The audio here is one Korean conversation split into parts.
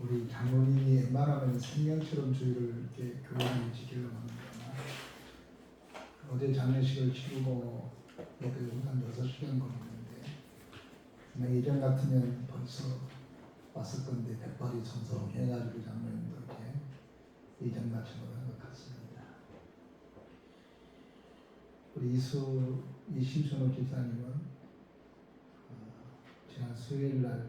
우리 장로님이 웬만하면 생명처럼 저희를 이렇게 교회를 지키려고 합니다. 어제 장례식을 치르고 예배 한 6시간 걸렸는데 예전 같으면 벌써 왔을 건데 백발이 청소해가지고 장로님도 이렇게 예전같이 못한 것 같습니다. 우리 이심순호 집사님은 지난 수요일 날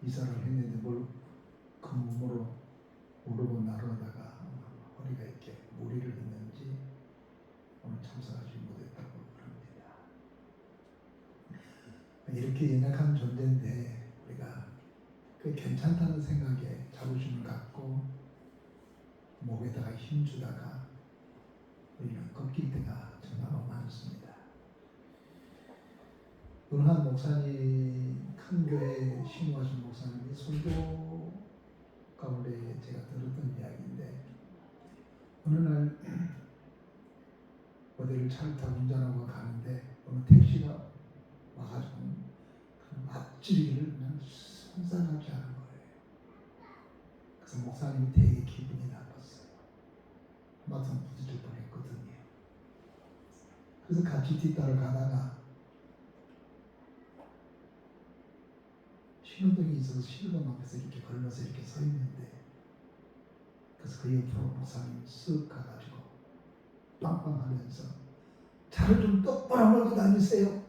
이사를 했는데 그 몸으로 무릎을 나르다가 허리가 이렇게 무리를 했는지 오늘 참석하지 못했다고 합니다. 이렇게 연약한 존재인데 우리가 꽤 괜찮다는 생각에 자부심을 갖고 목에다가 힘주다가 우리는 꺾일 때가 정말 많습니다. 어느 한 목사님, 큰 교회 신고하신 목사님이 설교 가운데 제가 들었던 이야기인데 어느 날 어디를 차를 타고 운전하고 가는데 어느 택시가 와가지고 앞지르기를 그냥 손상하지 않은 거예요. 그래서 목사님이 되게 기분이 나빴어요. 한바탕 부딪힐 뻔했거든요. 그래서 같이 뒤따라 가다가 신호등이 있어서 신호등 앞에서 이렇게 걸러서 이렇게 서 있는데 그래서 그 옆으로 목사님이 쓱 가가지고 빵빵하면서 차를 좀 똑바로 몰고 다니세요.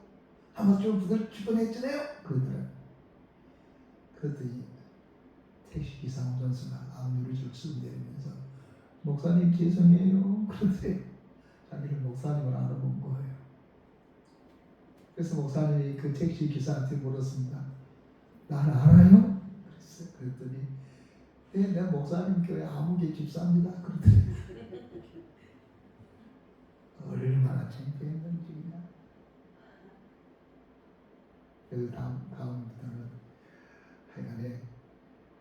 아마 좀 부딪힐 뻔했잖아요. 그러더라고요. 그랬더니 택시기사 운전수가 앞유리를 쓱 내리면서 목사님 죄송해요. 그러세요. 자기를 목사님을 알아본 거예요. 그래서 목사님이 그 택시기사한테 물었습니다. 나를 알아요? 그랬더니 네, 내가 목사님 교회 아무개 집사입니다. 그러더니 얼마나 창피했는지. 그래서 다음부터는 하여간에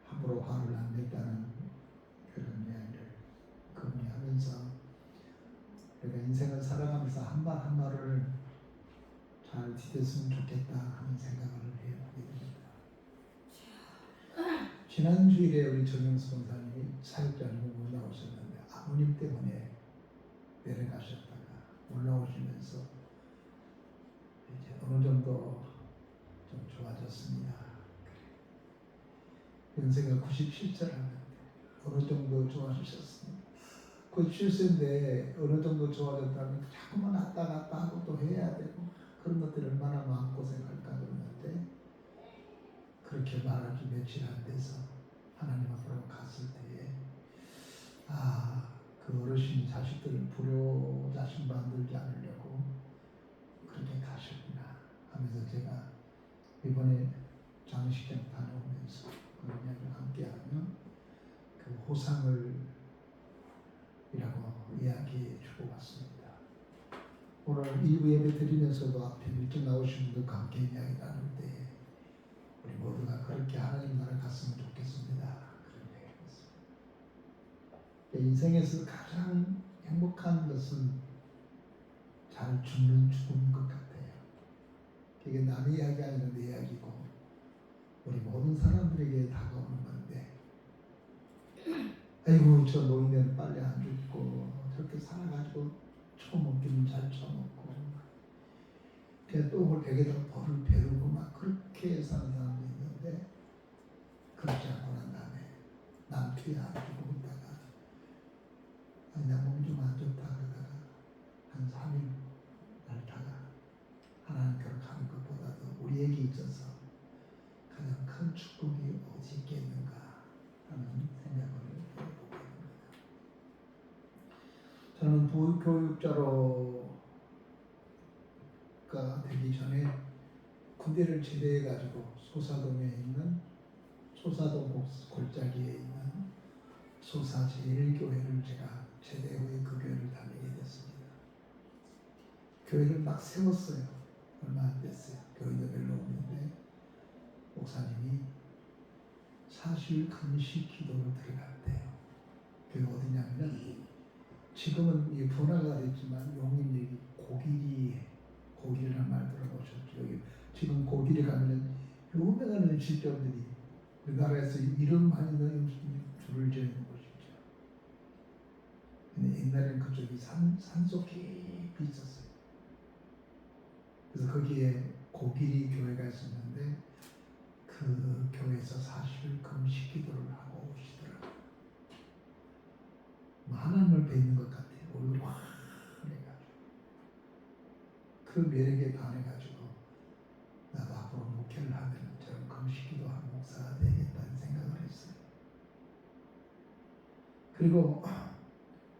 함부로 화를 안 냈다는 그런 이야기를 금리하면서 우리가 인생을 살아가면서 한 말 한 말을 잘 디뎠으면 좋겠다 하는 생각을 해보게 됩니다. 지난 주일에 우리 정영수 권사님이 사역자님으로 올라오셨는데 아버님 때문에 내려가셨다가 올라오시면서 이제 어느 정도 좀 좋아졌습니다. 연세가 97세를 하는데 어느 정도 좋아지셨습니다. 97세인데 어느 정도 좋아졌다면 자꾸만 왔다 갔다 하고 또 해야 되고 그런 것들 얼마나 마음고생할까 그러는데 그렇게 말하기 며칠 안 돼서 하나님 앞으로 갔을 때에 그 어르신 자식들 불효자식 만들지 않으려고 그렇게 가셨구나 하면서 제가 이번에 장례식장 다녀오면서 그런 이야기를 함께하면 그 호상을 이라고 이야기해 주고 왔습니다. 오늘 2부 예배 드리면서도 앞에 일찍 나오신 분들과 함께 이야기 나눌 때 우리 모두가 그렇게 하나님 나라 갔으면 좋겠습니다. 그런 얘기했습니다. 인생에서 가장 행복한 것은 잘 죽는 죽음인 것 같아요. 그게 남의 이야기 아니라 내 이야기고 우리 모든 사람들에게 다가오는 건데 아이고 저 노인네는 빨리 안 죽고 저렇게 살아가지고 처먹기는 잘 처먹고 그냥 똥을 베개다가 벌을 베르고 막 그렇게 사는 사람도 있는데 그렇지 않고 난 다음에 남 뒤에 안 주고 있다가 나 몸 좀 안 좋다 그러다가 한 3일 날다가 하나님께로 가는 것보다도 우리에게 있어서 가장 큰 축복이 어디 있겠는가 하는 생각을 해보게 됩니다. 저는 부교육자로가 되기 전에 군대를 제대해가지고 소사동에 있는 소사동 골짜기에 있는 소사 제1교회를 제가 제대 후에 그 교회를 다니게 됐습니다. 교회를 막 세웠어요. 얼마 안 됐어요. 교회도 별로 없는데 목사님이 40일 금식 기도를 들어갔대요. 그게 어디냐면 지금은 이 분화가 됐지만 용인역이 고길이라는 말 들어보셨죠? 여기 지금 고길에 가면은 유명한 음식점들이 우리나라에서 이름 많이 있는 음식점이 줄을 지어 있는 곳이죠. 근데 옛날에는 그쪽이 산속 깊이 있었어요. 그래서 거기에 고길이 교회가 있었는데 그 교회에서 40일 금식 기도를 하고 오시더라고요. 뭐 하나님을 뵙는 것 같아요. 얼굴이 환해가지고 그 매력에 반해가지고 나도 앞으로 목회를 하면 저런 금식 기도하는 목사가 되겠다는 생각을 했어요. 그리고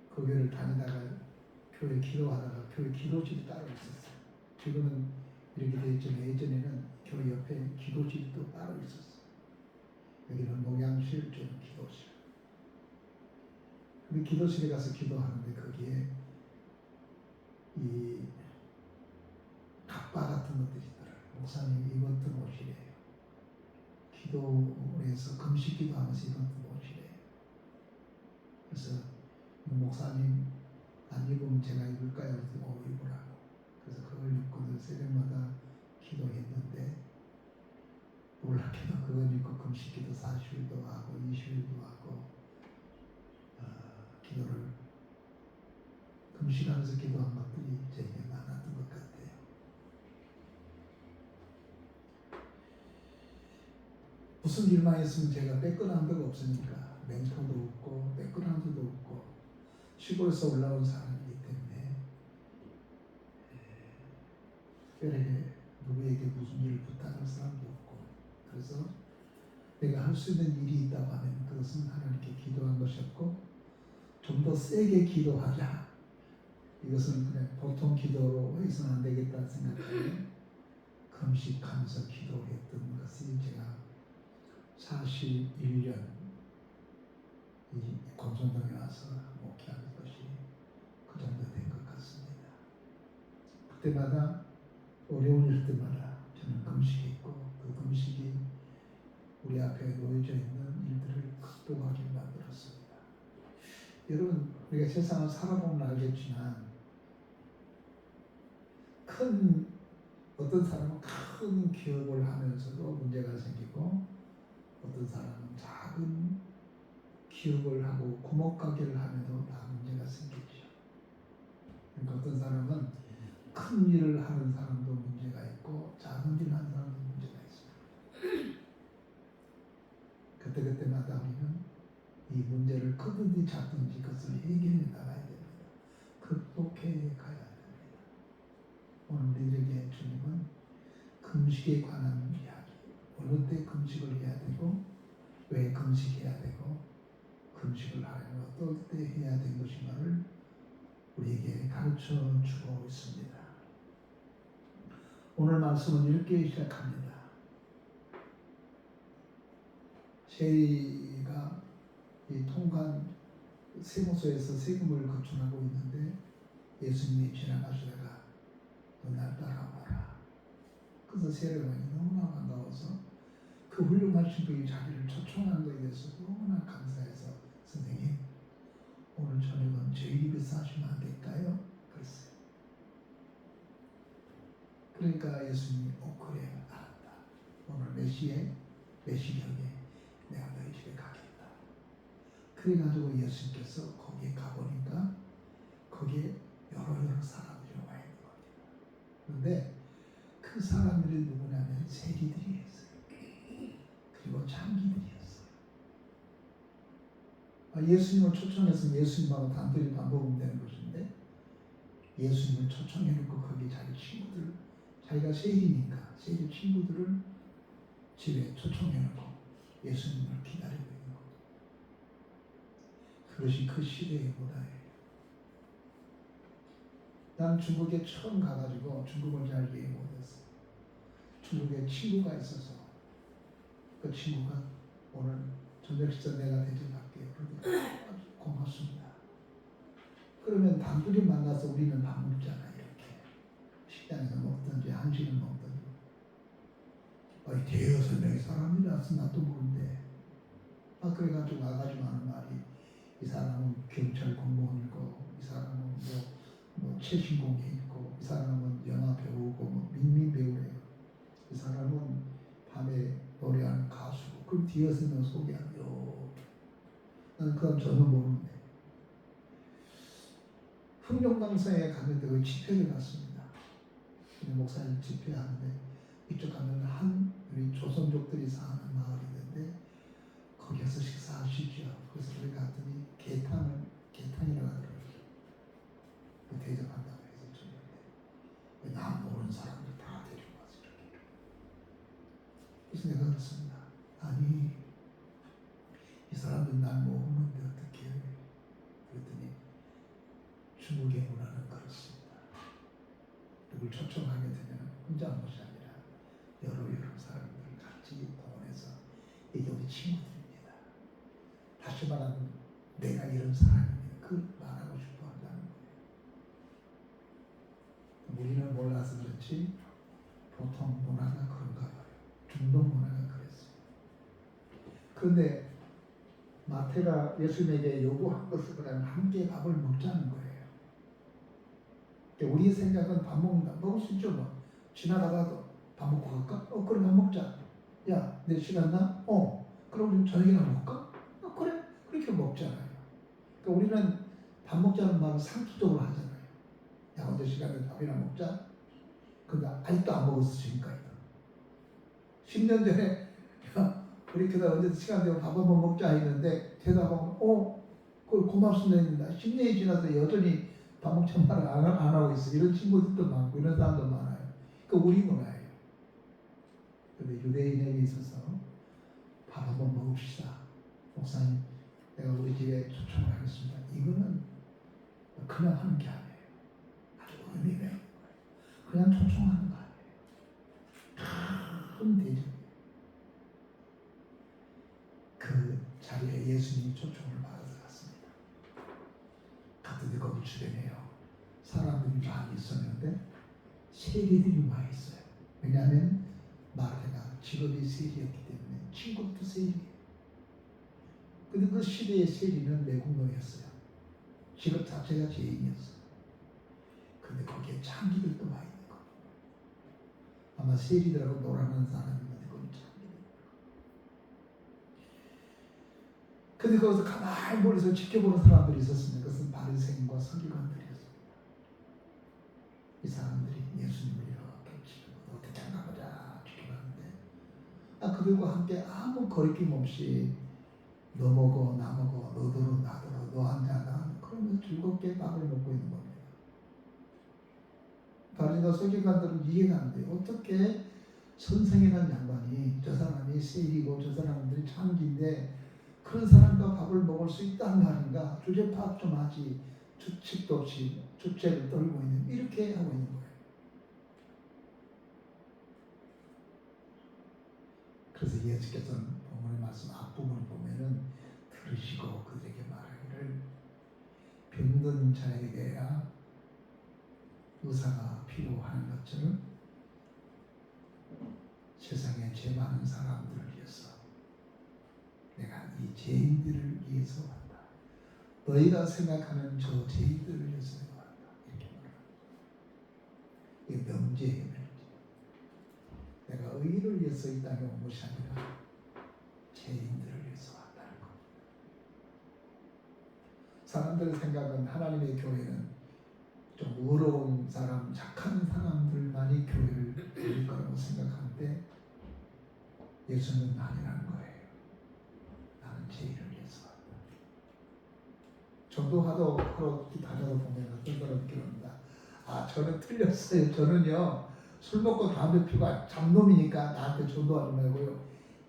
그 교회를 다니다가 교회 기도하다가 교회 기도실이 따로 있었어요. 지금은 이렇게 되어 있지만 예전에는 교회 옆에 기도실이 또 따로 있었어요. 여기는 목양실, 저는 기도실. 근데 기도실에 가서 기도하는데 거기에 이 갑바 같은 것들이 있더라고요. 목사님 이것도 못이래요. 기도에서 금식 기도하면서 이것도 못이래요. 그래서 목사님 안 입으면 제가 입을까요? 그래서 입으라고. 그래서 그걸 입고도 새벽마다 기도했는데 놀랍게도 그걸 입고 금식기도 40일도 하고 20일도 하고 기도를 금식하면서 기도한 것들이 제게 많았던 것 같아요. 무슨 일만 있으면 제가 백그라운드가 없으니까 멘토도 없고 백그라운드도 없고 시골에서 올라온 사람이기 때문에 특별하게 누구에게 무슨 일을 부탁할 사람도 없고 그래서 내가 할 수 있는 일이 있다고 하면 그것은 하나님께 기도한 것이었고 좀 더 세게 기도하자. 이것은 그냥 보통 기도로 해서는 안 되겠다는 생각하에 금식하면서 기도했던 것이 제가 41년 이 권선동에 와서 목회하는 것이 그 정도 된 것 같습니다. 그때마다 어려운 일 때마다 저는 금식했고 그 금식이 우리 앞에 놓여져 있는 일들을 극복하게 만들었습니다. 여러분 우리가 세상을 살아보면 알겠지만 어떤 사람은 큰 기업을 하면서도 문제가 생기고 어떤 사람은 작은 기업을 하고 구멍가게를 하면서 다 문제가 생기죠. 그러니까 어떤 사람은 큰 일을 하는 사람도 문제가 있고 작은 일을 하는 사람도 문제가 있습니다. 그때마다 우리는 이 문제를 크든지 작든지 그것을 해결해 나가야 됩니다. 극복해 가야 됩니다. 오늘 우리에게 주님은 금식에 관한 이야기, 어느 때 금식을 해야 되고 왜 금식해야 되고 금식을 하려면 어떨 때 해야 되는 것인가를 우리에게 가르쳐 주고 있습니다. 오늘 말씀은 읽기 시작합니다. 세리가 이 통관 세무서에서 세금을 거쳐나고 있는데 예수님이 지나가시다가 너 날 따라와라. 그래서 세리가 너무나 반가워서 그 훌륭하신 분이 자기를 초청한 것에 대해서 너무나 감사해서 선생님 오늘 저녁은 저희 집에서 하시면 안 될까요? 그랬어요. 그러니까 예수님이 그래 알았다. 오늘 몇 시에 몇 시경에 내가 너희 집에 가겠다. 그래가지고 예수님께서 거기에 가보니까 거기에 여러 사람들이 와 있는 겁니다. 그런데 그 사람들이 누구냐면 세리들이었어요. 그리고 장기들이었어요. 예수님을 초청해서 예수님하고 단둘이 밥 먹으면 되는 것인데 예수님을 초청해놓고 거기 자기 친구들, 자기가 세리니까 세리 친구들을 집에 초청해놓고 예수님을 기다리고 있는 겁니다. 그것이 그 시대의 문화예요. 난 중국에 처음 가가지고 중국을 잘 이해 못했어요. 중국에 친구가 있어서 그 친구가 오늘 저녁 식사 내가 대접할게요. 그러니까 고맙습니다. 그러면 단둘이 만나서 우리는 밥 먹잖아요. 이렇게 식당에서 먹든지 한식을 먹든지. 대여섯 명의 사람이 나서 나도 모르는데 그래가지고 와가지고 하는 말이 이 사람은 경찰 공무원이고 이 사람은 뭐 최신공에 있고 이 사람은 영화 배우고 뭐 민민 배우래요. 이 사람은 밤에 노래하는 가수고 그럼 뒤에서 는 소개하죠. 나는 그건 전혀 모르는데 흥룡강성에 갔는데 그 집회를 갔습니다. 목사님 집회하는데 이쪽 가면 한 우리 조선족들이 사는 마을이 있는데 거기서 식사하시죠. 그래서 우리 갔더니 게탕이라고 하더라고요. 대접한다고 해서 저녁에 나 모르는 사람들 다 데리고 와서 이렇게. 그래서 내가 그랬습니다. 아니 이 사람들 난 모르는데 어떻게 해? 그랬더니 중국의 문화는 그렇습니다. 누굴 초청하게 되면 혼자 한 것이 아니라 여러 사람들 같이 동원해서 이게 우리 친구들입니다. 다시 말하면 내가 이런 사람입니다. 그 말하고 싶어 한다는 거예요. 우리는 몰라서 그렇지 보통 문화가 그런가 봐요. 중동 문화가 그랬어요. 그런데 마태가 예수님에게 요구한 것은 그냥 함께 밥을 먹자는 거예요. 우리의 생각은 밥 먹는다. 먹을 수 있죠. 뭐. 지나가다도 밥 먹고 갈까? 그럼 밥 먹자. 야, 내 시간 나? 그럼 우리 저녁이나 먹을까? 그래. 그렇게 먹잖아요. 그러니까 우리는 밥 먹자는 말을 상투적으로 하잖아요. 야, 언제 시간에 밥이나 먹자? 근데 아직도 안 먹었어, 지금까지도. 10년 전에 우리 교회 언제 시간 되면 밥 한번 먹자 했는데 대답하면 그걸 고맙습니다 했는데 10년이 지나서 여전히 밥 먹자는 말을 안 하고 있어. 이런 친구들도 많고 이런 사람도 많아요. 그러니까 우리 문화예요. 그런데 유대인에게 있어서 밥 한번 먹읍시다. 목사님, 내가 우리 집에 초청을 하겠습니다. 이거는 그냥 하는 게 아니에요. 아주 의미가 있는 거예요. 그냥 초청하는 거 아니에요. 큰 대접이에요. 그 자리에 예수님이 초청을 받아서 갔습니다. 갔더니 거기 주변에요. 사람들이 많이 있었는데 세리들이 많이 있어요. 왜냐하면 마태가 직업이 세리였기 때문에 친구도 세리예요. 근데 그 시대의 세리는 매국노였어요. 직업 자체가 죄인이었어요. 근데 거기에 창기들도 많이 있는 거예요. 아마 세리들하고 놀아나는 사람인데 거기 창기들. 근데 거기서 가만히 멀리서 지켜보는 사람들이 있었습니다. 그것은 바리새인과 서기관들이었습니다. 이 사람들이 예수님을 이렇게 지켜보고 어떻게 하나 보자 지켜봤는데 그들과 함께 아무 거리낌 없이 너 먹어 나 먹어 너더러 나더러 너 앉아 나 그러면서 즐겁게 밥을 먹고 있는 겁니다. 바리새인과 서기관들은 이해가 안 돼요. 어떻게 선생이라는 양반이 저 사람이 세리고 저 사람들이 창기인데 그런 사람과 밥을 먹을 수 있다는 말인가? 주제 파악 좀 하지. 주책도 없이 주책을 떨고 있는 이렇게 하고 있는 거예요. 그래서 예수께서는 본문의 말씀 앞부분을 보면은 들으시고 그들에게 말하기를 병든 자에게야 의사가 필요한 것처럼 세상에 죄 많은 사람들을 위해서 내가 이 죄인들을 위해서 왔다. 너희가 생각하는 저 죄인들을 위해서 내가 왔다. 이렇게 말합니다. 이게 명제예요, 명제. 내가 의를 위해서 이 땅에 온 것이 아니라 죄인들을 위해서 왔다는 겁니다. 사람들의 생각은 하나님의 교회는 좀 의로운 사람, 착한 사람들만이 교회를 드릴 거라고 생각하는데 예수는 아니라는 거예요. 나는 죄인을 위해서 왔다. 전도하러 다녀도 보면 어떤 사람이 그럽니다. 저는 틀렸어요. 저는요 술 먹고 담배 피고 잡놈이니까 나한테 전도하지 말고요.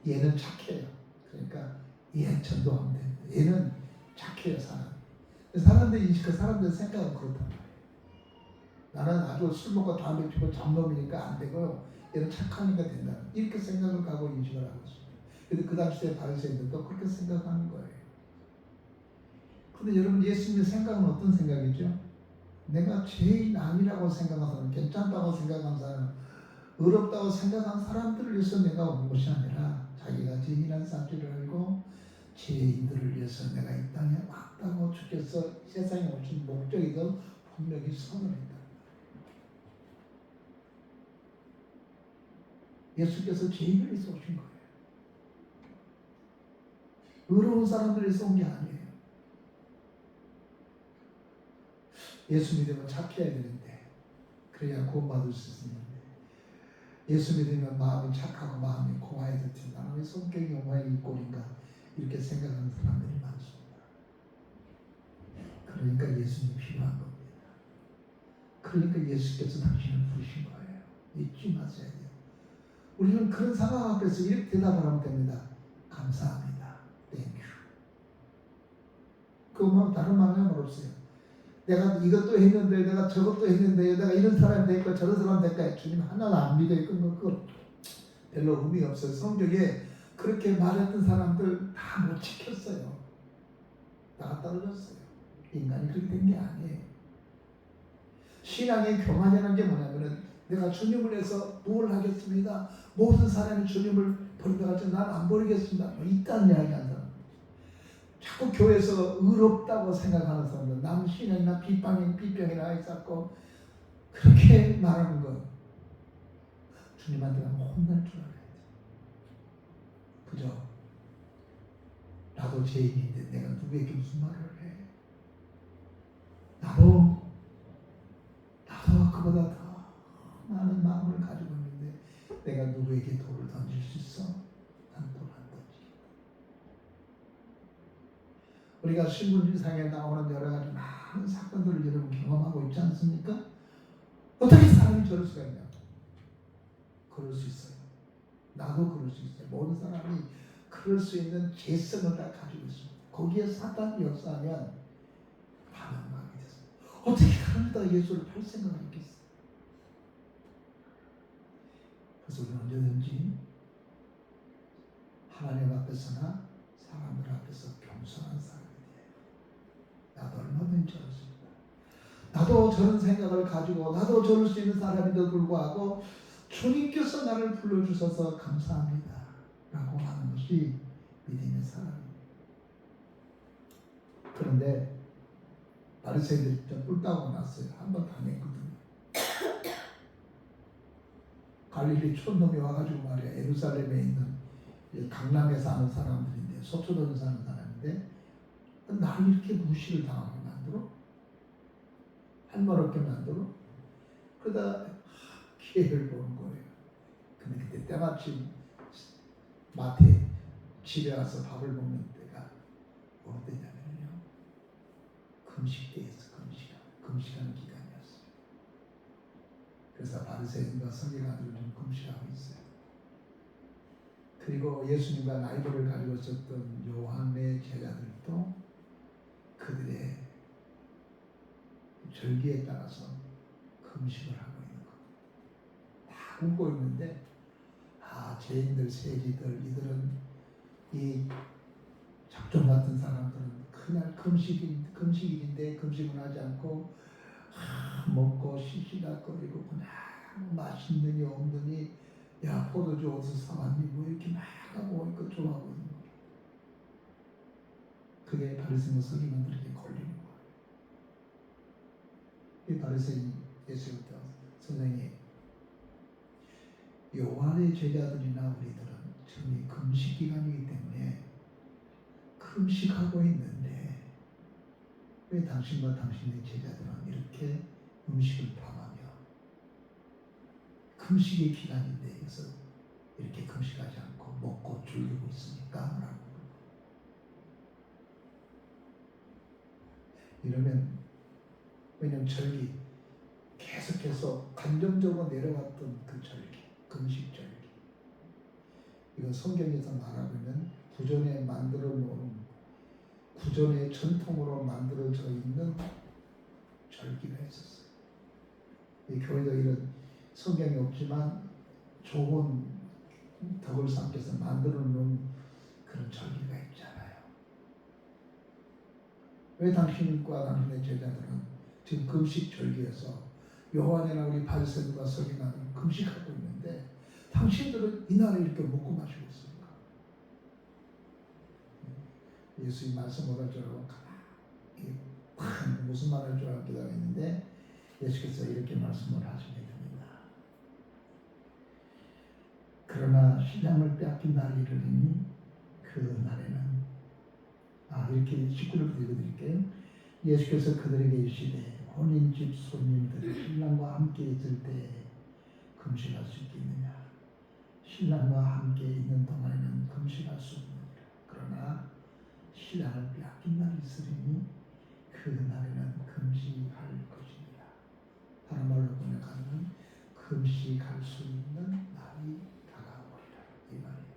얘는 착해요. 그러니까 얘 전도하면 됩니다. 얘는 착해요 사람. 그 사람들 생각은 그렇단 말이에요. 나는 아주 술 먹고 담배 피고 잡놈이니까 안 되고요. 얘는 착하니까 된다. 이렇게 생각을 하고 인식을 하고 있습니다. 근데 그 당시에 바리새인들도 그렇게 생각하는 거예요. 근데 여러분 예수님의 생각은 어떤 생각이죠? 내가 죄인 아니라고 생각한 사람, 괜찮다고 생각한 사람, 어렵다고 생각한 사람들을 위해서 내가 온 것이 아니라 자기가 죄인이라는 사실을 알고 죄인들을 위해서 내가 이 땅에 왔다고 주께서 세상에 오신 목적이도 분명히 선언했다. 예수께서 죄인을 위해서 오신 거예요. 의로운 사람들을 위해서 온 게 아니에요. 예수 믿으면 착해야 되는데, 그래야 구원받을 수 있는데, 예수 믿으면 마음이 착하고 마음이 고와야 될 텐데, 나는 왜 성격이 왜 이 꼴인가 이렇게 생각하는 사람들이 많습니다. 그러니까 예수님이 필요한 겁니다. 그러니까 예수께서 당신을 부르신 거예요. 잊지 마셔야 돼요. 우리는 그런 상황 앞에서 이렇게 대답을 하면 됩니다. 감사합니다. 땡큐. 그것만 다른 말은 없어요. 내가 이것도 했는데, 내가 저것도 했는데, 내가 이런 사람이 될까 저런 사람이 될까, 주님 하나도 안 믿어요. 그거 별로 의미가 없어요. 성경에 그렇게 말했던 사람들 다 못 지켰어요. 다 떨어졌어요. 인간이 그렇게 된 게 아니에요. 신앙의 교만이라는 게 뭐냐면은, 내가 주님을 위해서 뭘 하겠습니다. 모든 사람이 주님을 버린다 할지 난 안 버리겠습니다. 뭐 이딴 이야기 하는 사람. 자꾸 교회에서 의롭다고 생각하는 사람들, 남 신앙이나 비병이나 쌓고 그렇게 말하는 것, 주님한테 혼날 줄 알아야 돼. 그죠? 나도 죄인인데 내가 누구에게 무슨 말을 해? 나도 그보다 더 많은 마음을 가지고 있는데 내가 누구에게 돌을 던질 수 있어? 난 돌 안 던지겠다. 우리가 신문지상에 나오는 여러 가지 많은 사건들을 여러분 경험하고 있지 않습니까? 어떻게 사람이 저럴 수가 있냐? 그럴 수 있어요. 나도 그럴 수 있어요. 모든 사람이 그럴 수 있는 죄성을 다 가지고 있습니다. 거기에 사탄이 역사하면 반응하게 됐습니다. 어떻게 그러다가 예수를 팔 생각을 했겠어요? 그래서 우리는 언제든지 하나님 앞에서나 사람들 앞에서 겸손한 사람이 돼요. 나도 얼마든지 저럴 수 있다. 나도 저런 생각을 가지고 나도 저럴 수 있는 사람인데도 불구하고 주님께서 나를 불러주셔서 감사합니다 라고 하는 것이 믿음의 사람입니다. 그런데 바리새인들이 좀 뿔따고 났어요. 한번 당했거든요. 갈릴리 촌놈이 와가지고 말이야, 예루살렘에 있는 강남에 사는 사람들인데, 서초동에 사는 사람인데, 나를 이렇게 무시를 당하게 만들어? 할 말 없게 만들어? 그러다 기회를 보는 거예요. 근데 그때 때마침 마태 집에 와서 밥을 먹는 때가 어느 때냐면요, 금식때였어. 금식하는 기간이었어요. 그래서 바리새인과 서기관들은 좀 금식하고 있어요. 그리고 예수님과 나이들을 가지고 있었던 요한의 제자들도 그들의 절기에 따라서 금식을 하고 있는 겁니다. 다 굶고 있는데, 죄인들, 세리들, 이들은 이 작종 같은 사람들은 그날 금식일인데 금식을 하지 않고 먹고 시시닥거리고 그냥 맛있느니 없느니, 야 포도주 어디서 사왔니 뭐 이렇게 막 하고 이거 좋아하고 있는 거예요. 그게 바리새인 서기관들에게 걸리는 거예요. 이 바리새인 예수부터 선생님, 요한의 제자들이나 우리들은 지금 이 금식 기간이기 때문에 금식하고 있는데 왜 당신과 당신의 제자들은 이렇게 음식을 범하며 금식의 기간인데 그래서 이렇게 금식하지 않고 먹고 즐기고 있습니까? 라고. 이러면, 왜냐면 절기, 계속해서 감정적으로 내려왔던 그 절기, 금식 절기, 이건 성경에서 말하고 있는 구전에 만들어 놓은, 구전의 전통으로 만들어져 있는 절기가 있었어요. 이 교회도 이런 성경이 없지만 좋은 덕을 삼켜서 만들어 놓은 그런 절기가 있잖아요. 왜 당신과 당신의 제자들은 지금 금식 절기에서 요한이나 우리 바리새인과 서기관은 금식하고 있는데 당신들은 이날에 이렇게 먹고 마시고 있습니까? 예수님 말씀 못할 줄 알고 가만히 무슨 말 할 줄 알고 기다렸는데 예수께서 이렇게 말씀을 하시게 됩니다. 그러나 신랑을 빼앗긴 날이 이르리니 그 날에는 이렇게 19절부터 읽어드릴게요. 예수께서 그들에게 이르시되 혼인집 손님들이 신랑과 함께 있을 때 금식할 수 있겠느냐. 신랑과 함께 있는 동안에는 금식할 수 없느니라. 그러나 신랑을 빼앗긴 날이 있으리니 그 날에는 금식할 것이니라. 다른 말로 번역하면 금식할 수 있는 날이 다가오리라. 이 말이에요.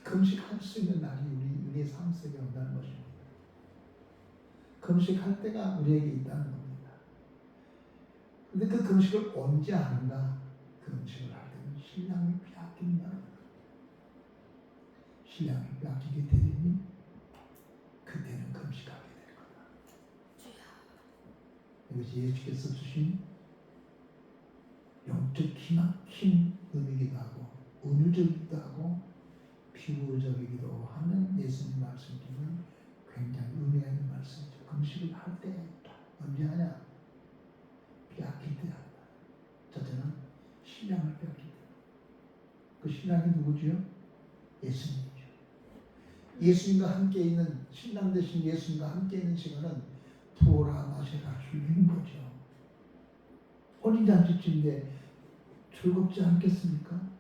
금식할 수 있는 날이 우리의 삶 속에 온다는 것입니다. 금식할 때가 우리에게 있다는 겁니다. 그런데 그 금식을 언제 하는가? 그 금식을 할 때는 신랑을 빼앗긴다는 거예요. 신랑을 빼앗기게 되니 그때는 금식하게 될 거다. 이것이 예수께서 주신 영적 기막힌 의미이기도 하고 은유적이기도 하고 비유적이기도 하는 예수님 말씀 중에 굉장히 의미 있는 말씀이죠. 금식을 할 때가 있다. 언제 하냐? 빼앗길 때 한다. 첫째는 신랑을 빼앗길 때. 그 신랑이 누구지요? 예수님이죠. 예수님과 함께 있는 신랑 대신 예수님과 함께 있는 시간은 부어라 마셔라 즐기는 거죠. 혼인잔치인데 즐겁지 않겠습니까?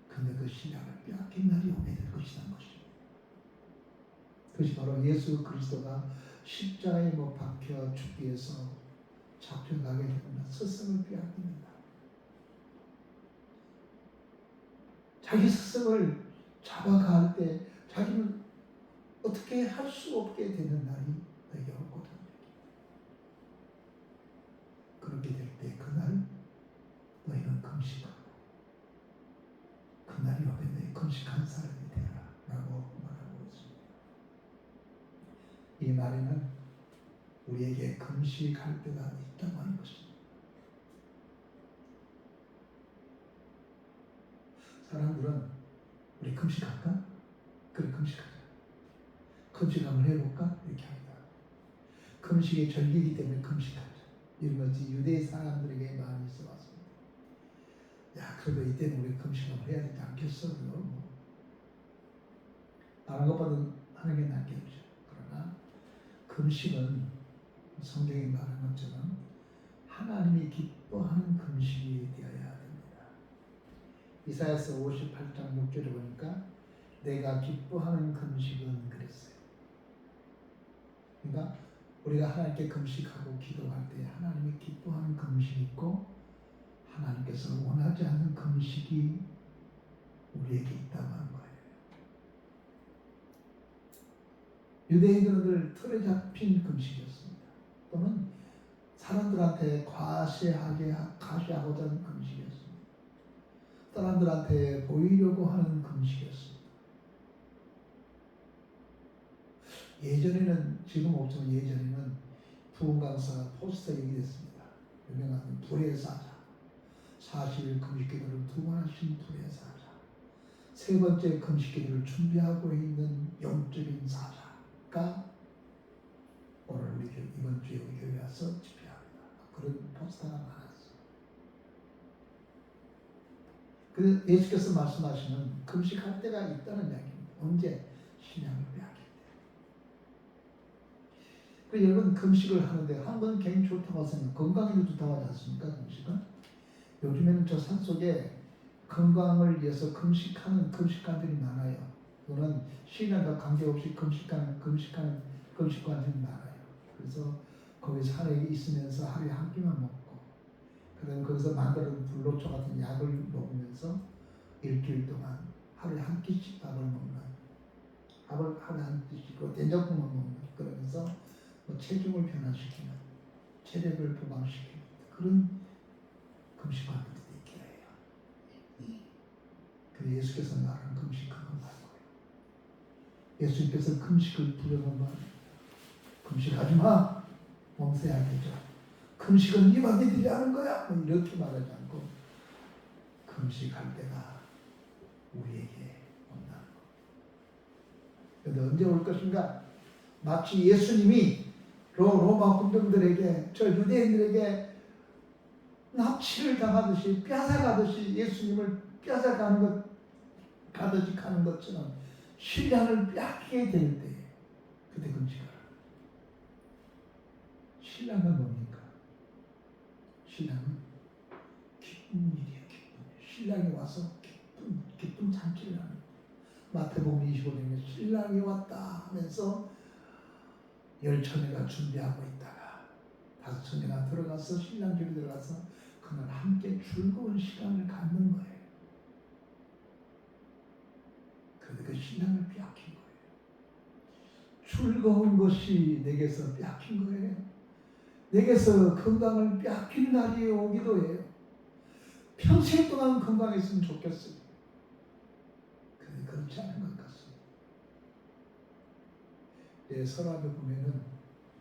근데 그 신랑을 빼앗긴 날이 오게 될 것이라는 것입니다. 그것이 바로 예수 그리스도가 십자가에 못 박혀 죽기 위해서 잡혀가게 됩니다. 스승을 빼앗깁니다. 자기 스승을 잡아갈 때 자기는 어떻게 할 수 없게 되는 날이 되게 없거든요. 그렇게 될 때 그날 너희는 금식하고 그날이 오면 너희 금식한 사람이 되라 라고 말하고 있습니다. 이 말에는 우리에게 금식할 때가 있다고 하는 것입니다. 사람들은 우리 금식할까? 그래 금식하자. 금식 한번 해볼까? 이렇게 합니다. 금식의 절기이기 때문에 금식하자. 이런 것이 유대 사람들에게 많이 써왔습니다. 야 그래도 이때는 우리 금식 한번 해야 되지 않겠어? 다른 것보다 하는 게 낫겠죠. 그러나 금식은 성경이 말한 것처럼 하나님이 기뻐하는 금식이 되어야 됩니다. 이사야서 58장 6절에 보니까 내가 기뻐하는 금식은 그랬어요. 그러니까 우리가 하나님께 금식하고 기도할 때 하나님이 기뻐하는 금식이 있고 하나님께서 원하지 않는 금식이 우리에게 있다고 하는 거예요. 유대인들은 틀에 잡힌 금식이었습니다. 또는 사람들한테 과시하고자 하는 금식이었습니다. 사람들한테 보이려고 하는 금식이었습니다. 예전에는 지금 없지만 예전에는 부흥 강사 포스터 얘기했습니다. 유명한 불의 사자, 40일 금식기도를 2번 하신 불의 사자, 세 번째 금식기도를 준비하고 있는 영적인 사자가 오늘 우리 이번 주에 우리 교회 와서 집회합니다. 그런 포스터가 많았어요. 그 예수께서 말씀하시는 금식할 때가 있다는 이야기입니다. 언제? 신앙을 빼앗길 때. 그 여러분 금식을 하는데 한 번 굉장히 좋다고 생각, 건강에도 좋다고 하지 않습니까? 금식은 요즘에는 저 산속에 건강을 위해서 금식하는 금식관들이 많아요. 그거는 신앙과 관계없이 금식하는 금식관들이 많아요. 그래서 거기 산에 있으면서 하루에 한 끼만 먹고, 그다음에 거기서 만드는 불로초 같은 약을 먹으면서 일주일 동안 하루에 한 끼씩 밥을 먹는, 밥을 하루에 한 끼씩 된장국만 먹는, 그러면서 뭐 체중을 변화시키는, 체력을 보강시키는 그런 금식관들도 있게 해요. 그 예수께서 말하는 금식 그건 말고요. 예수님께서 금식을 부려놓으면 금식하지 마. 몸세야 되죠. 금식은 이방인들이 하는 거야. 뭐 이렇게 말하지 않고 금식할 때가 우리에게 온다는 거. 그런데 언제 올 것인가? 마치 예수님이 로마 군병들에게, 저 유대인들에게 납치를 당하듯이 뺏어가듯이 예수님을 뺏어가는 것, 가듯이 가는 것처럼 신랑을 빼앗기게 될 때, 그때 금지가. 신랑은 뭡니까? 신랑은 기쁜 일이에요. 기쁜 일. 신랑이 와서 기쁜 잔치를 하는. 마태복음 25장에 신랑이 왔다 하면서 10처녀가 준비하고 있다가 5처녀가 들어가서 신랑 집에 들어가서 그날 함께 즐거운 시간을 갖는 거예요. 그런데 그 신랑을 빼앗긴 거예요. 즐거운 것이 내게서 빼앗긴 거예요. 내게서 건강을 빼앗긴 날이 오기도 해요. 평생 동안 건강했으면 좋겠어요. 그런데 그렇지 않은 것 같습니다. 예, 서랍에 보면은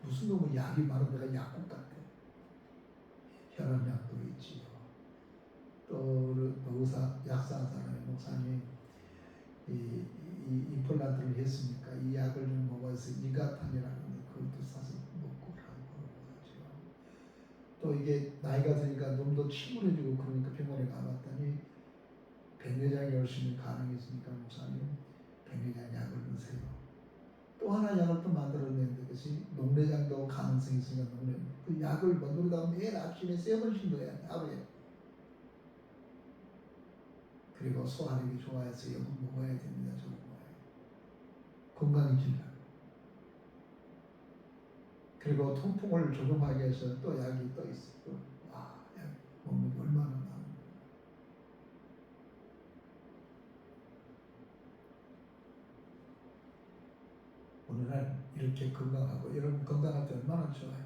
무슨 놈의 약이 많은 데가 약국 같아. 혈압약도 있지요. 또 의사, 약사사람의 목사님 이 임플란트를 했으니까 이 약을 좀 먹어서 이가탄이라는 그것도 사서 먹고 하고 하죠. 또 이게 나이가 드니까 좀 더 침울해지고 그러니까 병원에 가봤더니 백내장이 열심히 가능했으니까 목사님 백내장 약을 넣으세요. 또 하나 약을 또 만들어냈는데 그것이 녹내장도 가능성이 있으니까 그 약을 만들다가 매일 아침에 3번씩 넣어야 돼, 하루에. 그리고 소화력이 좋아해서 이거 먹어야 됩니다. 저거 먹어야 건강해진다. 그리고 통풍을 조정하기 위해서 또 약이 또 있어. 약 먹는 게 얼마나 나은. 오늘날 이렇게 건강하고, 여러분 건강할 때 얼마나 좋아요.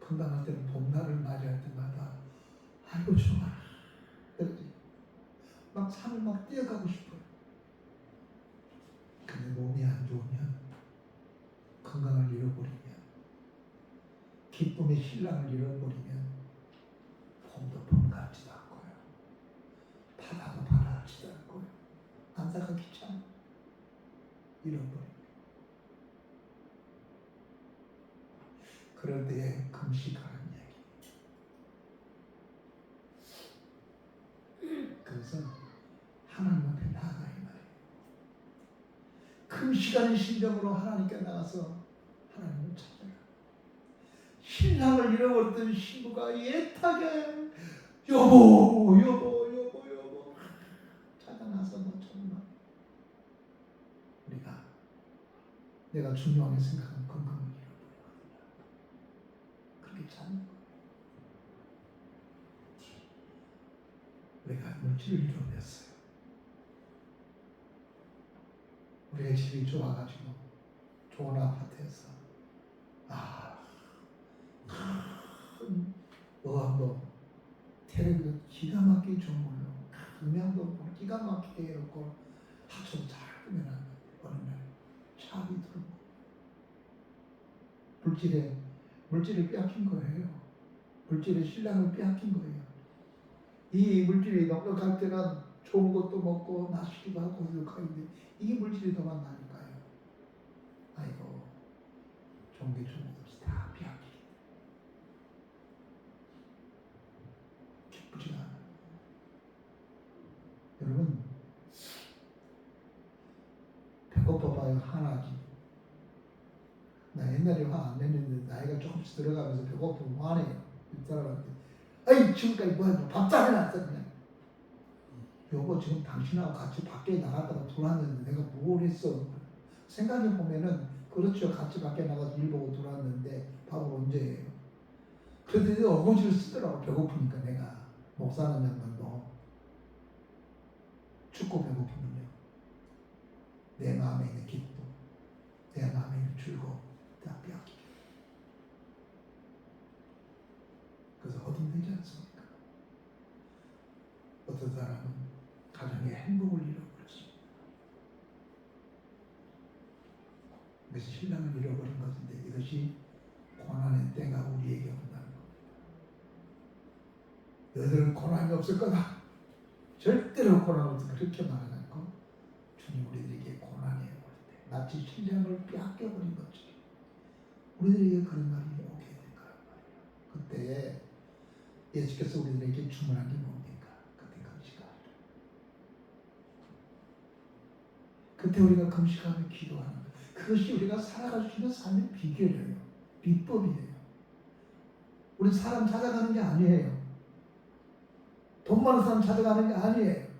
건강할 때는 봄날을 맞이할 때마다 아이고 좋아. 그러지. 막 산을 막 뛰어가고 싶어요. 근데 몸이 안 좋으면, 건강을 잃어버리면, 기쁨의 신랑을 잃어버리면 봄도 봄 같지도 않고요. 바다도 바다 같지도 않고요. 안타가 귀찮아. 잃어버려. 그럴 때에 금식하는 이야기. 그래서 하나님 앞에 나아가 이 말이에요. 금식하는 심정으로 하나님께 나가서 하나님을 찾아라. 신랑을 잃어버렸던 신부가 애타게 여보 찾아나서 뭐 정말 우리가 내가 중요하게 생각하는 건강을 잃어버리거든요. 그렇게 찾는 거예요. 우리가 물질을 잃어버렸어요. 우리의 집이 좋아가지고 좋은 아파트에서 큰 어항도 테레비도 기가 막히게 좋은 걸로 음향도 기가 막히게 해놓고 하초도 잘 꾸며놨는데 어느 날 차비 들어오고 물질을 빼앗긴 거예요. 물질의 신랑을 빼앗긴 거예요. 이 물질이 넉넉할 때는 좋은 것도 먹고 마시기도 하고 하는데 이 물질이 더 많다니까요. 아이고 좋은 게 좋은 것 없이 다 빼앗기게 기쁘지가 않아요. 여러분 배고파봐요. 하나지. 나 옛날에 화 안 냈는데 나이가 조금씩 들어가면서 배고프면 화내요. 사람한테 아이 지금까지 뭐야 밥 잘해놨어 그냥. 여보 지금 당신하고 같이 밖에 나갔다가 들어왔는데 내가 뭘 했어. 생각해보면은 그렇죠. 같이 밖에 나가서 일 보고 들어왔는데 밥을 언제 해요. 그런데 어거지를 쓰더라고. 배고프니까 내가. 목사는 양반도 춥고 배고프면요 내 마음에 있는 기쁨, 내 마음에 있는 즐거움 다 빼앗기게. 그래서 허둥대지 않습니까? 어떤 사람은 가정의 행복을 잃어버렸습니다. 이것이 신랑을 잃어버린 것인데 이것이 고난의 때가 우리에게 온다는 겁니다. 너희들은 고난이 없을 거다. 절대로 고난 없을 거다. 그렇게 말하지 않고 주님 우리들에게 고난이 올 때 마치 신랑을 빼앗겨버린 것처럼 우리들에게 그런 날이 오게 될 거란 말이에요. 그때 예수께서 우리들에게 주문한 게 뭡니까? 그때 금식하라. 그때 우리가 금식하며 기도하는 것, 그것이 우리가 살아갈 수 있는 삶의 비결이에요. 비법이에요. 우리 사람 찾아가는 게 아니에요. 돈 많은 사람 찾아가는 게 아니에요.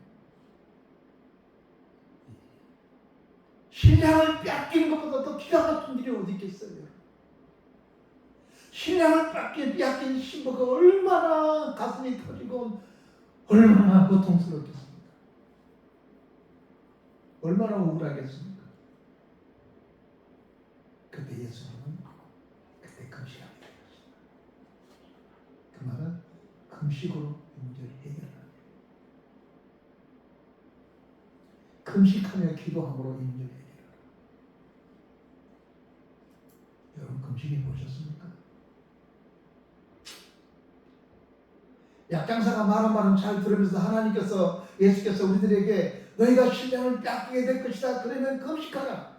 신앙을 뺏기는 것보다 더 기가 막힌 일이 어디 있겠어요? 신앙을 뺏긴 신부가 얼마나 가슴이 터지고 얼마나 고통스럽겠습니까? 얼마나 우울하겠습니까? 그때 예수님은 그때 금식하게 된 것입니다. 그 말은 금식으로 문제를 해결하는 거예요. 금식하며 기도함으로 이 문제를 해결하는 거예요. 여러분 금식해 보셨습니까? 약장사가 말한 말은 잘 들으면서 하나님께서 예수께서 우리들에게 너희가 신령을 뺏기게 될 것이다. 그러면 금식하라.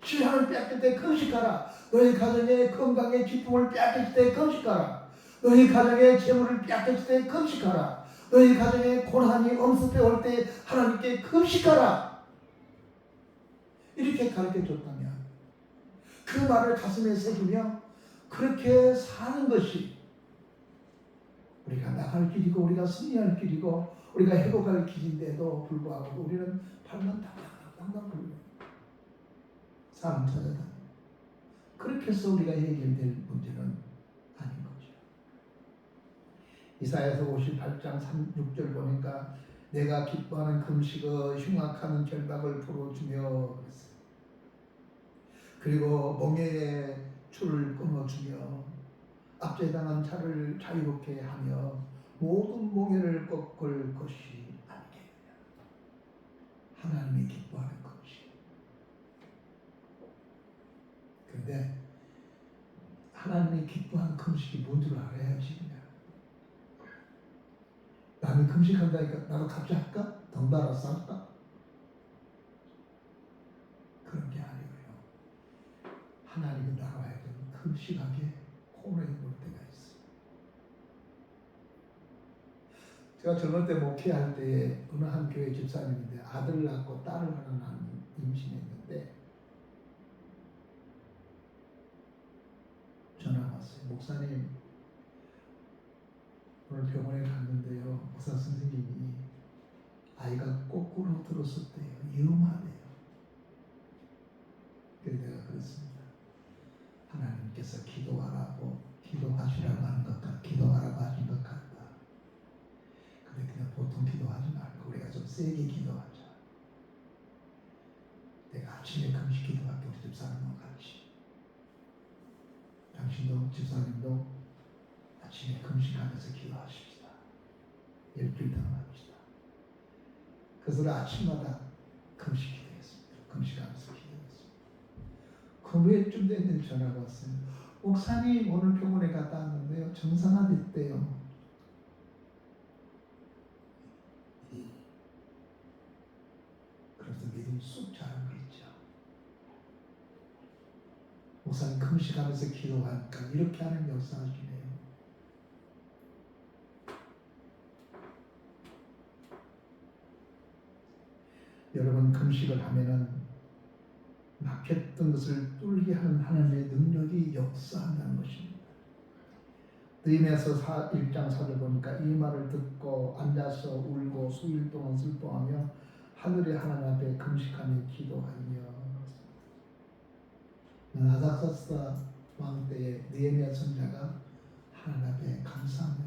신령을 뺏길 때 금식하라. 너희 가정의 건강의 기쁨을 뺏길 때 금식하라. 너희 가정의 재물을 뺏길 때 금식하라. 너희 가정의 고난이 엄습해 올 때 하나님께 금식하라. 이렇게 가르쳐 줬다면 그 말을 가슴에 새기며 그렇게 사는 것이 우리가 나갈 길이고 우리가 승리할 길이고 우리가 회복할 길인데도 불구하고 우리는 발만 당당 굴려 사람 찾아다니고 그렇게 해서 우리가 해결될 문제는 아닌 거죠. 이사야서 58장 6절 보니까 내가 기뻐하는 금식의 흉악한 결박을 풀어주며 그랬어요. 그리고 멍에의 줄을 끊어주며 압제에 당한 자를 자유롭게 하며 모든 멍에를 꺾을 것이 아니겠느냐. 하나님이 기뻐하는 금식. 그런데 하나님이 기뻐하는 금식이 뭔 줄 알아야지. 그냥 남이 금식한다니까 나도 같이 할까? 덩달아서 할까? 그런 게 아니에요. 하나님이 나와야 되는 금식하게 코너에 놓을 때가 있어요. 제가 젊을 때 목회할 때에 어느 한 교회 집사님인데 아들을 낳고 딸을 하나 낳은 임신했는데 전화가 왔어요. 목사님 오늘 병원에 갔는데요. 목사 선생님이 아이가 거꾸로 들었었대요. 위험하대요. 그래서 내가 그랬습니다. 하나님께서 기도하라고 기도하시라고 하는 것 같다. 기도하라고 하신 것 같다. 근데 그냥 보통 기도하지 말고 우리가 좀 세게 기도하자. 내가 아침에 금식 기도할게. 우리 집사님과 같이. 당신도 집사님도 아침에 금식하면서 기도하십시다. 일주일 동안 합시다. 그래서 아침마다 금식 기도했습니다. 금식하면서 기도했습니다. 금요일쯤 됐는데 전화가 왔어요. 목사님 오늘 병원에 갔다 왔는데요. 정상화됐대요. 그래서 믿음이 쑥 자란 거 있죠. 목사님 금식하면서 기도하니까 이렇게 하는 역사하시네요. 여러분 금식을 하면은 막혔던 것을 뚫게 하는 하나님의 능력이 역사한다는 것입니다. 느헤미야서 1장 4절 보니까 이 말을 듣고 앉아서 울고 수일 동안 슬퍼하며 하늘의 하나님 앞에 금식하며 기도하며 아닥사스다 왕 때에 느헤미야 선자가 하나님 앞에 감사하며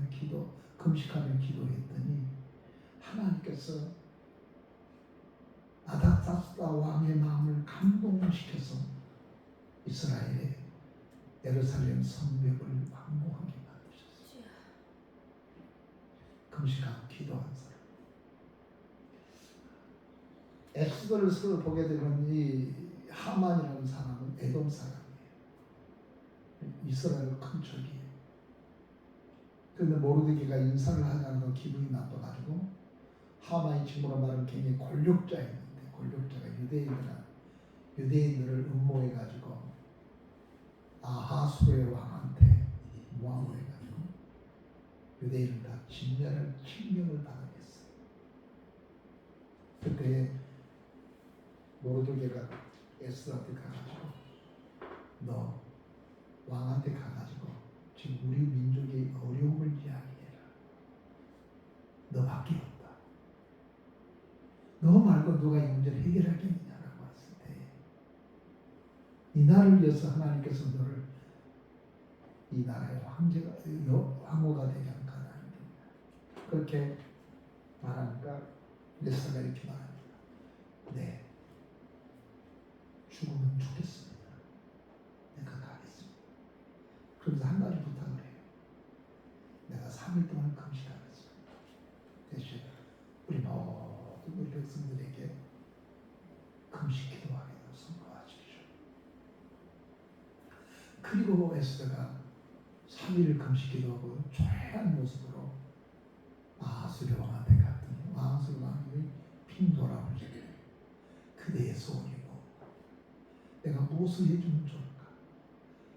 금식하며 기도했더니 하나님께서 아닥사스다 왕의 마음을 감동시켜서 이스라엘의 예루살렘 성벽을 완공하게 만드셨어요. 금식하고 기도한 사람. 엑소더를 서로 보게 되면 이 하만이라는 사람은 에돔 사람이에요. 이스라엘 큰 적이에요. 그런데 모르드게가 인사를 하지 않아서 기분이 나빠가지고 하만이 친구로 말하는 굉장히 권력자였는데 권력자가 유대인들을 음모해가지고 아하수르의 왕한테 모함을 해가지고 유대인을 다 진멸할 칙령을 받아냈어요. 그때 모르드게가 에스더한테 가가지고 너 왕한테 가가지고 지금 우리 민족의 어려움을 이야기해라. 너밖에 없다. 너 말고 누가 이 문제를 해결하겠느냐라고 했을 때 이 나라를 위해서 하나님께서 너를 이 나라의 황후가 되게 한 하나님입니다. 그렇게 말하니까 에스더가 이렇게 말합니다. 네, 죽으면 죽겠습니다. 내가 가겠습니다. 그러면서 한 가지 부탁을 해요. 내가 3일 동안 금식하겠습니다. 대신 우리 모든 우리 백성들에게 금식 기도하기를 선포하십시오. 그리고 에스더가 3일 금식 기도하고 조용한 모습으로 아하수르 왕한테 갔더니 아하수르 왕이 빙 돌아보시고 그대의 소원이 뭐냐? 내가 무엇을 해주면 좋을까?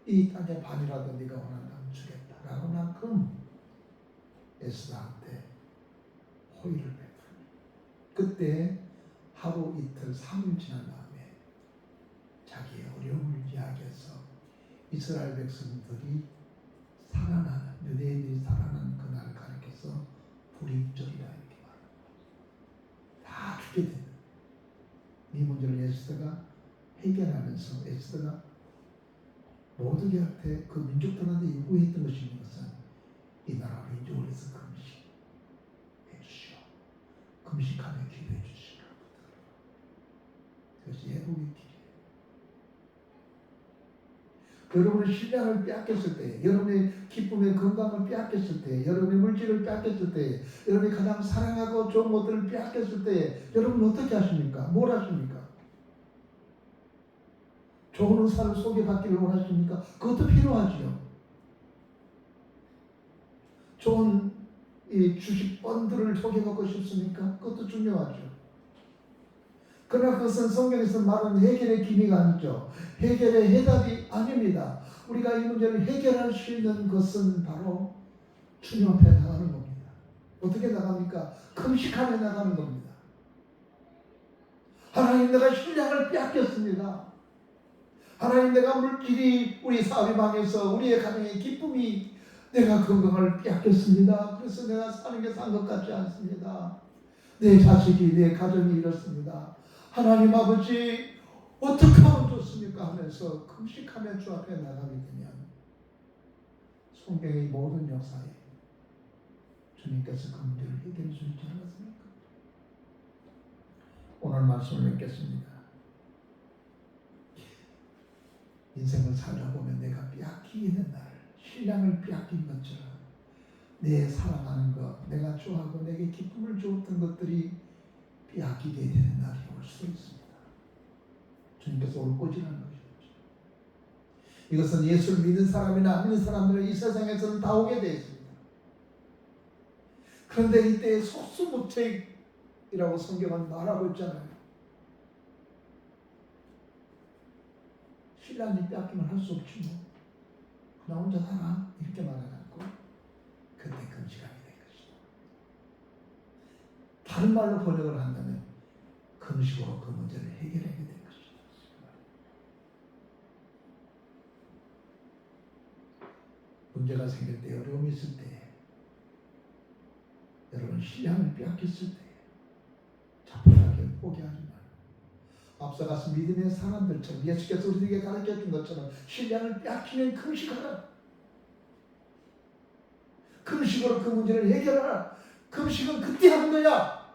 이 땅의 반이라도 네가 원한다면 주겠다라고 만큼 에스더한테 호의를 베풀어. 그때 하루 이틀 3일 지난 다음에 자기의 어려움을 이야기해서 이스라엘 백성들이 살아나는 유대인들이 살아나는 그날을 가리켜서 불임절이라 이렇게 말합니다. 다 죽게 되는 이 문제를 에스더가 해결하면서 에스더가 모두한테 그 민족들한테 요구했던 것이 있는 것은 이 나라 민족을 위해서 금식해 주시오. 금식하며 기도해 주시오. 그것이 예복의 길이에요. 여러분의 신량을 빼앗겼을 때, 여러분의 기쁨의 건강을 빼앗겼을 때, 여러분의 물질을 빼앗겼을 때, 여러분이 가장 사랑하고 좋은 것들을 빼앗겼을 때 여러분은 어떻게 하십니까? 뭘 하십니까? 좋은 의사를 소개받기를 원하십니까? 그것도 필요하지요. 좋은 이 주식 펀드를 소개받고 싶습니까? 그것도 중요하죠. 그러나 그것은 성경에서 말하는 해결의 기미가 아니죠. 해결의 해답이 아닙니다. 우리가 이 문제를 해결할 수 있는 것은 바로 주님 앞에 나가는 겁니다. 어떻게 나갑니까? 금식하며 나가는 겁니다. 하나님, 내가 신량을 빼앗겼습니다. 하나님, 내가 물질이 우리 사업이 망해서 우리의 가정의 기쁨이 내가 건강을 빼앗겼습니다. 그래서 내가 사는 게 산 것 같지 않습니다. 내 자식이, 내 가정이 이렇습니다. 하나님 아버지, 어떻게 하면 좋습니까? 하면서 금식하며 주 앞에 나가게 되면 성경의 모든 역사에 주님께서 그 문제를 해결해 주시지 않았습니까? 오늘 말씀을 맺겠습니다. 인생을 살다 보면 내가 빼앗기게 된 날, 신량을 빼앗긴 것처럼 내 사랑하는 것, 내가 좋아하고 내게 기쁨을 주었던 것들이 빼앗기게 되는 날이 올 수 있습니다. 주님께서 올 꼬지라는 것이죠. 이것은 예수를 믿는 사람이나 안 믿는 사람들은 이 세상에서는 다 오게 되어 있습니다. 그런데 이때 속수무책이라고 성경은 말하고 있잖아요. 신랑이 빼앗기면 할 수 없지 뭐. 나 혼자 살아. 이렇게 말해갖고 그때 금식하게 된 것이다. 다른 말로 번역을 한다면 금식으로 그 문제를 해결하게 된 것이다. 문제가 생길 때, 어려움이 있을 때, 여러분 신량을 빼앗겼을 때 자포자기 포기하지 말고 앞서가서 믿음의 사람들처럼 예수께서 우리에게 가르쳐준 것처럼 신량을 빼앗기면 금식하라. 금식으로 그 문제를 해결하라. 금식은 그때 하는 거야.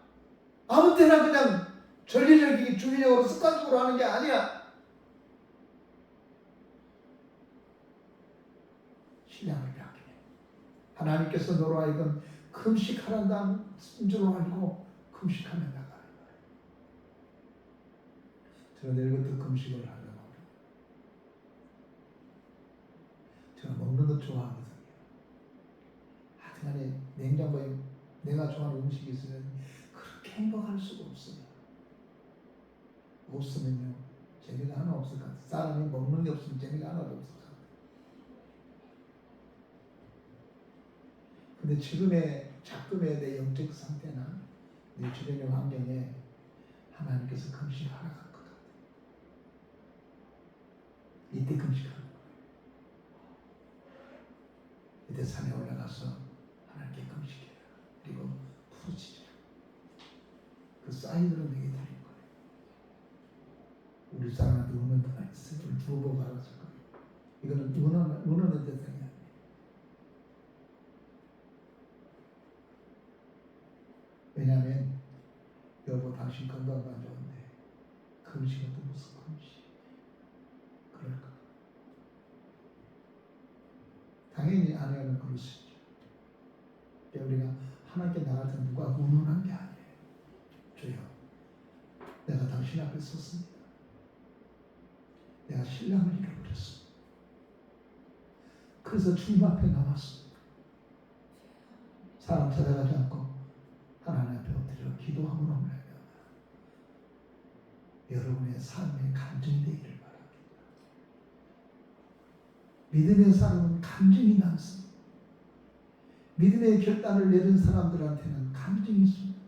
아무 때나 그냥 전리적이게 주의적으로 습관적으로 하는 게 아니야. 신량을 빼앗기면 하나님께서 너로 하여금 금식하란다는 줄 알고 금식하며 나가는 거예요. 제가 내일부터 금식을 하려고 합니다. 제가 먹는 것 좋아하거든요. 하여튼간에 냉장고에 내가 좋아하는 음식이 있으면 그렇게 행복할 수가 없어요. 없으면요 재미가 하나 없을 것 같아요. 사람이 먹는 게 없으면 재미가 하나도 없을 것 같아요. 근데 작금의 내 영적 상태나 내 주변의 환경에 하나님께서 금식을 하라고 할 것 같아요. 이때 금식하는 거예요. 이때 산에 올라가서 하나님께 금식해라. 그리고 부르짖으라. 그 사인으로 내게 드릴 거예요. 우리 사람한테 원한도가 있어요. 우리 두어 번 알았을 거예요. 이거는 원하는 대상이 아니에요. 왜냐하면 여보 당신 건강 안 좋은데 금식은 또 무슨 금식? 그럴까? 당연히 아내는 그럴 수 있죠. 우리가 하나님께 나갈 때 누가 운운한 게 아니에요. 주여, 내가 당신 앞에 섰습니다. 내가 신랑을 잃어버렸습니다. 그래서 주님 앞에 나왔습니다. 사람 찾아가지 않고 하나님 앞에 엎드려 기도함으로 말미암아 여러분의 삶에 간증이 되기를 바랍니다. 믿음의 사람은 간증이 남습니다. 믿음의 결단을 내린 사람들한테는 간증이 있습니다.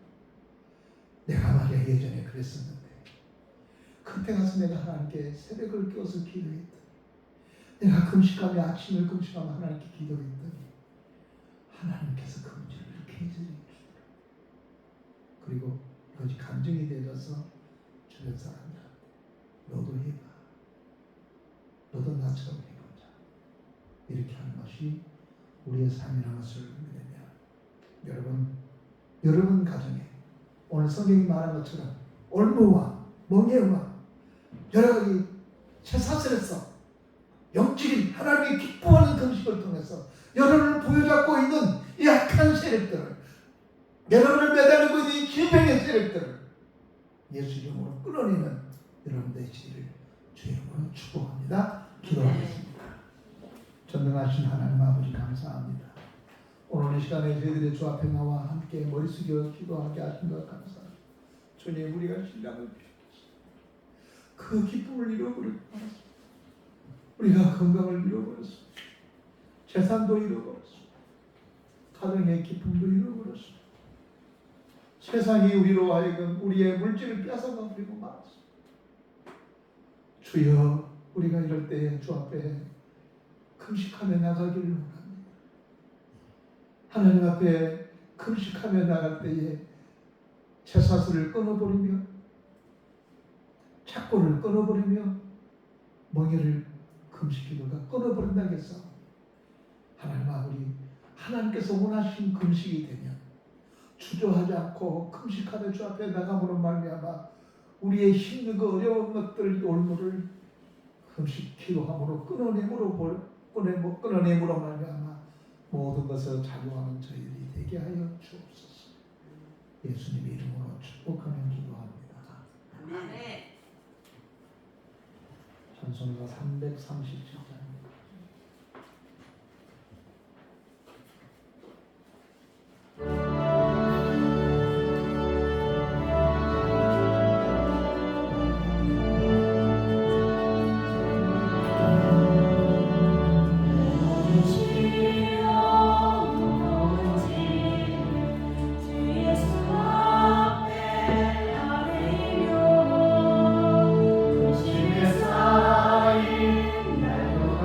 내가 말이야 예전에 그랬었는데 그때 가서 내가 하나님께 새벽을 깨워서 기도했더니 내가 금식하며 아침을 금식하며 하나님께 기도했더니 하나님께서 그 문제를 이렇게 해결해 주시더라고요. 그리고 이것이 감정이 되어서 주변 사람들한테 너도 해봐. 너도 나처럼 해보자. 이렇게 하는 것이 우리의 삶이라는 것을 믿으면 여러분 가정에 오늘 성경이 말한 것처럼 올무와 멍에와 여러 가지 쇠사슬에서 영적인 하나님이 기뻐하는 금식을 통해서 여러분을 부여잡고 있는 이 악한 세력들을 여러분을 매달리고 있는 이 질병의 세력들을 예수 이름으로 끌어내는 여러분 되시기를 주의 이름으로 축복합니다. 기도하겠습니다. 전능하신 하나님 아버지 감사합니다. 오늘 이 시간에 저희들의 주 앞에 나와 함께 머리 숙여 기도하게 하신 것 감사합니다. 주님 우리가 신랑을 그 기쁨을 잃어버리고 말았습니다. 우리가 건강을 잃어버렸습니다. 재산도 잃어버렸습니다. 가정의 기쁨도 잃어버렸습니다. 세상이 우리로 하여금 우리의 물질을 뺏어가 버리고 말았습니다. 주여 우리가 이럴 때 주 앞에 금식하며 나가기를 원합니다. 하나님 앞에 금식하며 나갈 때에 쇠사슬을 끊어버리며 착고를 끊어버리며 멍에를 금식기도가 끊어버린다겠어. 하나님 아버지 하나님께서 원하신 금식이 되면 주저하지 않고 금식하며 주 앞에 나감으로 말미암아 우리의 힘든 그 어려운 것들 올무를 금식 기도함으로 끊어내므로 말미암아 모든 것을 자유하는 저희들이 되게 하여 주옵소서. 예수님의 이름으로 축복하며 기도합니다. 아멘. 찬송가 330장. 날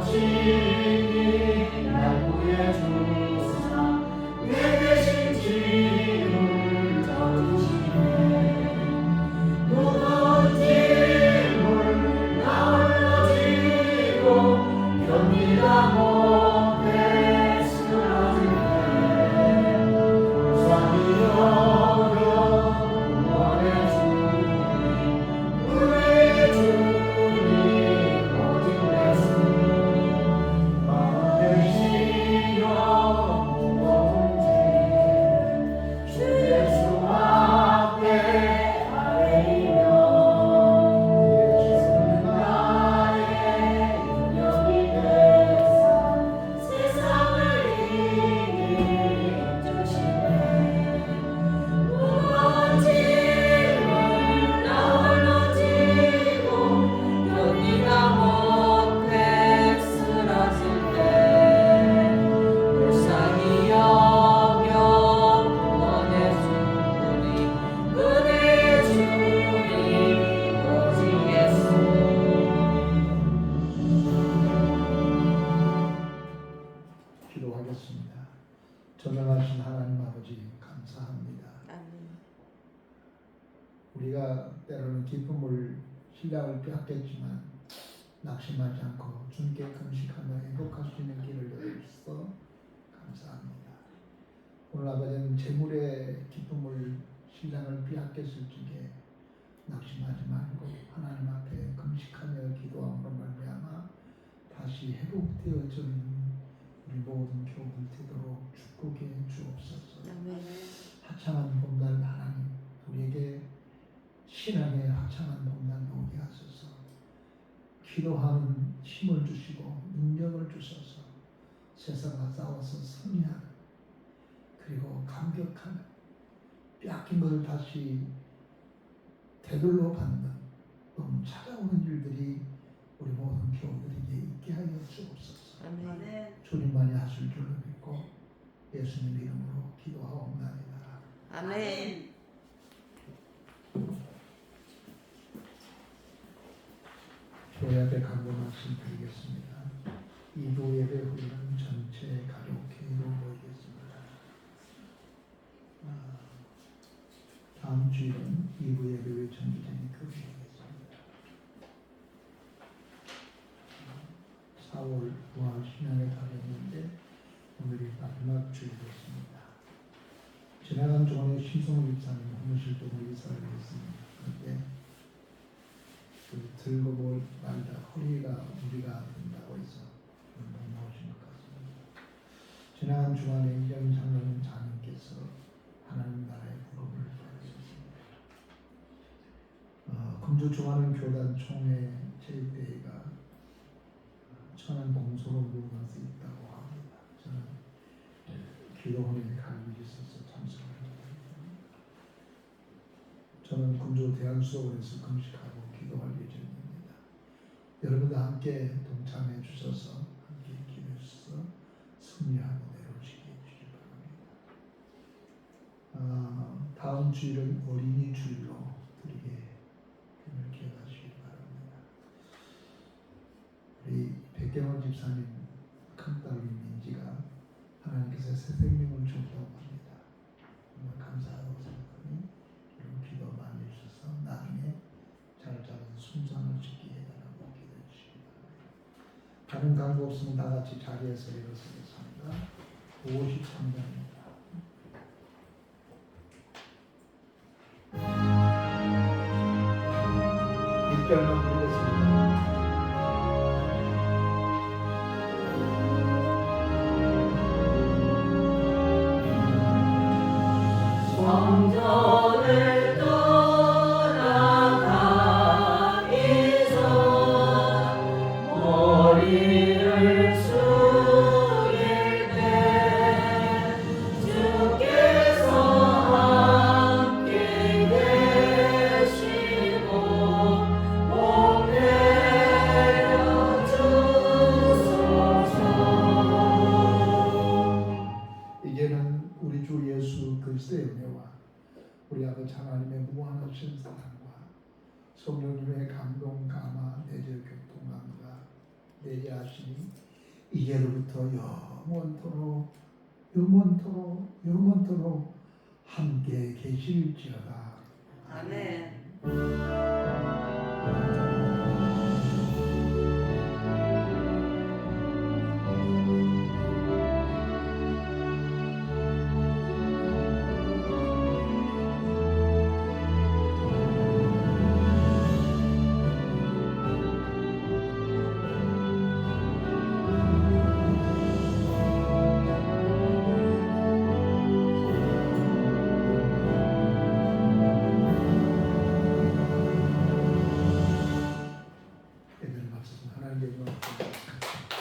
아버지니 날 구해주사 내 대신 짐을 져주시네. 무거운 짐을 나 홀로 지고 견디다 못해 쓰러질 때 불쌍히 여겨 구원해주니 우리의 주님 오직 예수 마음 내쉬어 무거운 짐 주 예수 앞에 아뢰이며 예수는 나의 능력이 되사 세상을 이기게 주시네. 무거운 짐을 나 홀로 지고 견디다 못해 쓰러질 때 불쌍히 여겨 구원해 주니 그대의 주님 오직 예수. 기도하겠습니다. 전능하신 하나님 아버지 감사합니다. 아멘. 우리가 때로는 기쁨을 시작을 빼앗겠지만 낙심하지 않고 주님께 금식하며 행복할 수 있는 길을 열어주셔서 감사합니다. 오늘 아버지는 재물의 기쁨을 시장을 빼앗겼을 적에 낙심하지 말고 하나님 앞에 금식하며 기도함으로 말미암아 다시 회복되어진 우리 모든 교우들 되도록 축복해 주옵소서. 아멘. 화창한 봄날 하나님 우리에게 신앙의 화창한 봄날 오게 하소서. 기도하는 힘을 주시고 능력을 주셔서 세상과 싸워서 승리하는 그리고 감격하는 빼앗긴 것을 다시 되돌려 받는 찾아오는 일들이 우리 모든 교우들에게 있게 하여 주옵소서. 아멘. 주님만이 하실 줄로 믿고 예수님 이름으로 기도하옵나이다. 아멘. 교회 앞에 간구 말씀 드리겠습니다. 2부 예배 후에는 전체 가족 회의로 모이겠습니다. 다음 주일은 2부 예배 후에 정기적인 교회하겠습니다. 4월 부활 신앙의 달이었는데 오늘이 마지막 주일이었습니다. 지나간 주간에 신성 집사님 홍실동을 이사를 했습니다. 그런데 들고 볼 말다 허리가 무리가 된다고 해서 못 나오신 것 같습니다. 지나간 주간에 이정 장로님 장님께서 하나님 나라의 부름을 받으셨습니다. 금주 중하는 교단 총회 제1대회가 천안 공소론부관에서 있다고 합니다. 저는 기도원에 갈 일이 있어서 참석을 못합니다. 저는 금주 대한수도원에서 금식하고 기도할 예정입니다. 여러분도 함께 동참해 주셔서 함께 기도해 주셔서 승리하고 내려오시게 해주시기 바랍니다. 다음 주일은 어린이 주일로 드리게 됨을 기억하시기 바랍니다. 우리 백경원 집사님 큰딸인 민지가 하나님께서 새 생명을 주었다고 합니다. 정말 감사하다고 생각하니 여러분 기도 많이 해주셔서 나중에 잘 자라서 순산을 짓게 해달라고 기도해 주시기 바랍니다. 다른 강구 없으면 다 같이 자리에서 일어서겠습니다. 53장입니다. 입절만 부르겠습니다. 성전을 떠나가기전 머리를 숙일 때 주께서 함께 계시고 복 내려 주소서. 이제는 우리 주 예수 그리스도의 은혜와 우리 아버지 하나님의 무한하신 사랑과 성령님의 감동, 감화, 내재 교통감과 내재 되게 하시니 이제로부터 영원토록 영원토록 영원토록 함께 계실지어다. 아멘. 예배를 마쳐서 하나님께 영광을 드립니다.